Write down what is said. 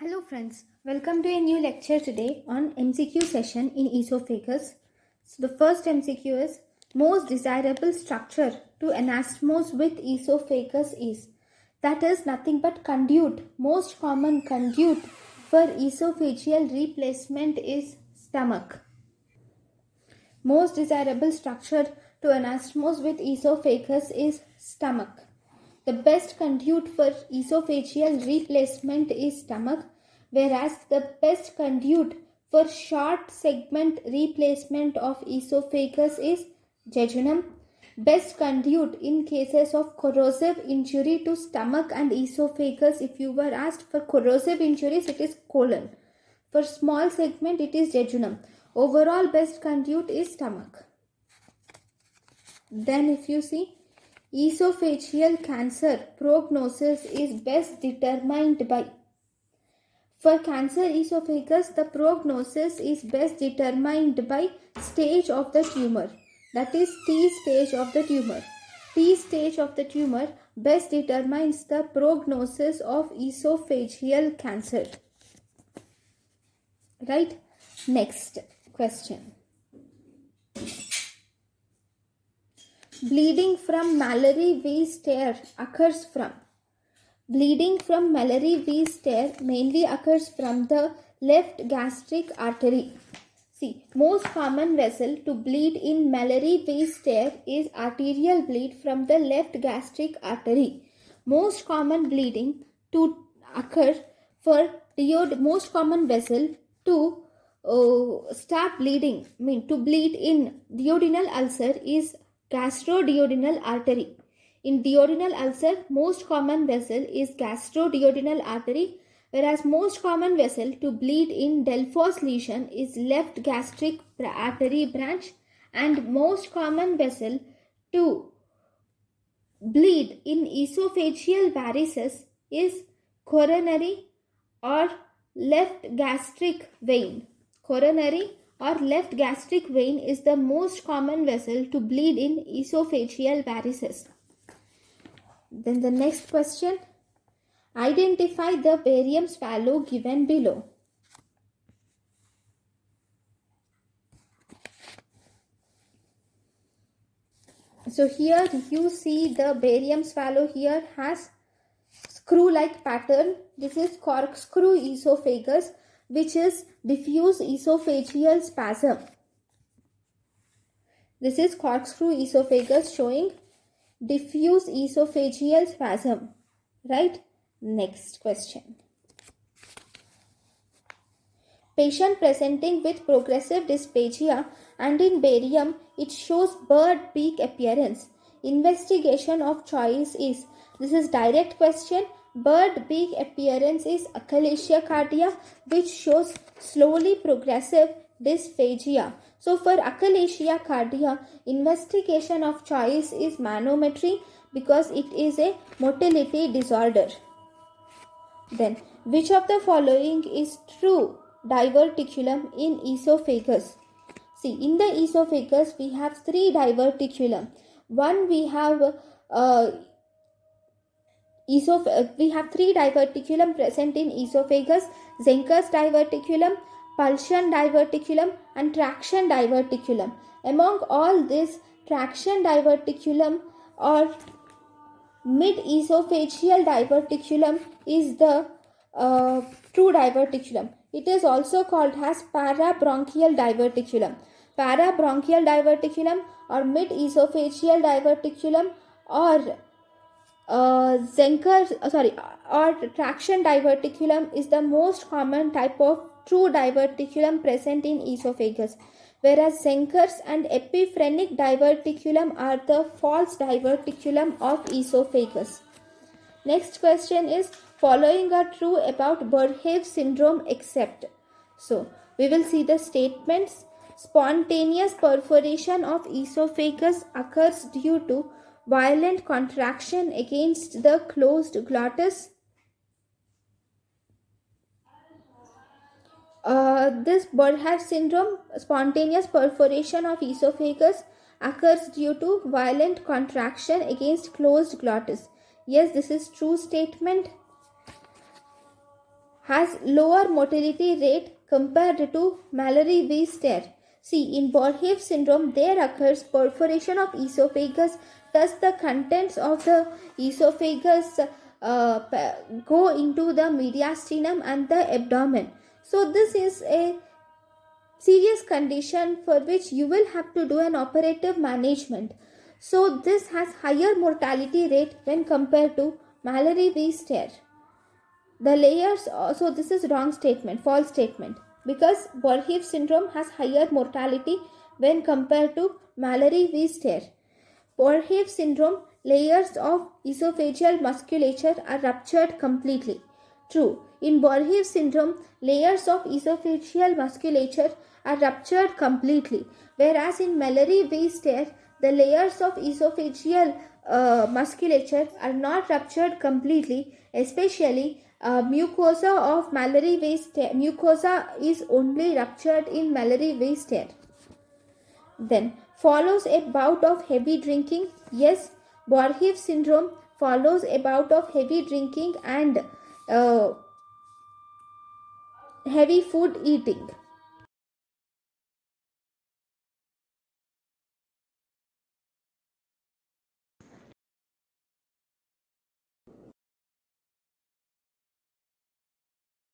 Hello friends, welcome to a new lecture today on MCQ session in esophagus. So the first MCQ is most desirable structure to anastomose with esophagus is, that is nothing but conduit. Most common conduit for esophageal replacement is stomach. Most desirable structure to anastomose with esophagus is stomach. The best conduit for esophageal replacement is stomach, whereas the best conduit for short segment replacement of esophagus is jejunum. Best conduit in cases of corrosive injury to stomach and esophagus, if you were asked for corrosive injuries, it is colon. For small segment, it is jejunum. Overall best conduit is stomach. Then if you see, esophageal cancer prognosis is best determined by. For cancer esophagus, the prognosis is best determined by stage of the tumor. That is T stage of the tumor. T stage of the tumor best determines the prognosis of esophageal cancer. Right? Next question. Bleeding from Mallory Weiss tear occurs from. Bleeding from Mallory Weiss tear mainly occurs from the left gastric artery. See, most common vessel to bleed in Mallory Weiss tear is arterial bleed from the left gastric artery. Most common bleeding to occur for most common vessel to start bleeding, to bleed in duodenal ulcer is gastroduodenal artery. In duodenal ulcer, most common vessel is gastroduodenal artery, whereas most common vessel to bleed in Delphos lesion is left gastric artery branch, and most common vessel to bleed in esophageal varices is coronary or left gastric vein. Coronary or left gastric vein is the most common vessel to bleed in esophageal varices. Then the next question, identify the barium swallow given below. So here you see the barium swallow here has screw-like pattern. This is corkscrew esophagus, which is diffuse esophageal spasm. This is corkscrew esophagus showing diffuse esophageal spasm. Right? Next question. Patient presenting with progressive dysphagia and in barium, it shows bird beak appearance. Investigation of choice is, this is direct question, bird beak appearance is achalasia cardia, which shows slowly progressive dysphagia. So for achalasia cardia, investigation of choice is manometry because it is a motility disorder. Then, which of the following is true diverticulum in esophagus? See, in the esophagus, we have three diverticulum. One, we have three diverticulum present in esophagus: Zenker's diverticulum, pulsion diverticulum, and traction diverticulum. Among all this, traction diverticulum or mid-esophageal diverticulum is the true diverticulum. It is also called as parabronchial diverticulum. Parabronchial diverticulum or mid-esophageal diverticulum or or traction diverticulum is the most common type of true diverticulum present in esophagus, whereas Zenker's and epiphrenic diverticulum are the false diverticulum of esophagus. Next question is, following are true about Borjev syndrome except. So, we will see the statements. Spontaneous perforation of esophagus occurs due to violent contraction against the closed glottis. This Borjev syndrome, spontaneous perforation of esophagus occurs due to violent contraction against closed glottis. Yes, this is true statement. has lower mortality rate compared to Mallory-Weiss-Stare. See, in Borjev syndrome, there occurs perforation of esophagus, thus the contents of the esophagus go into the mediastinum and the abdomen. So this is a serious condition for which you will have to do an operative management. So this has higher mortality rate when compared to Mallory-Weiss-Stare. The layers, so this is wrong statement, false statement, because Borjev syndrome has higher mortality when compared to Mallory-Weiss-Stare. Borjev syndrome, layers of esophageal musculature are ruptured completely. True, in Borjev syndrome, layers of esophageal musculature are ruptured completely, whereas in Mallory-Weiss-Stare, the layers of esophageal musculature are not ruptured completely, especially mucosa of Mallory-Weiss-Stare. Mucosa is only ruptured in Mallory-Weiss-Stare. Then follows a bout of heavy drinking. Yes, Borjev syndrome follows a bout of heavy drinking and heavy food eating.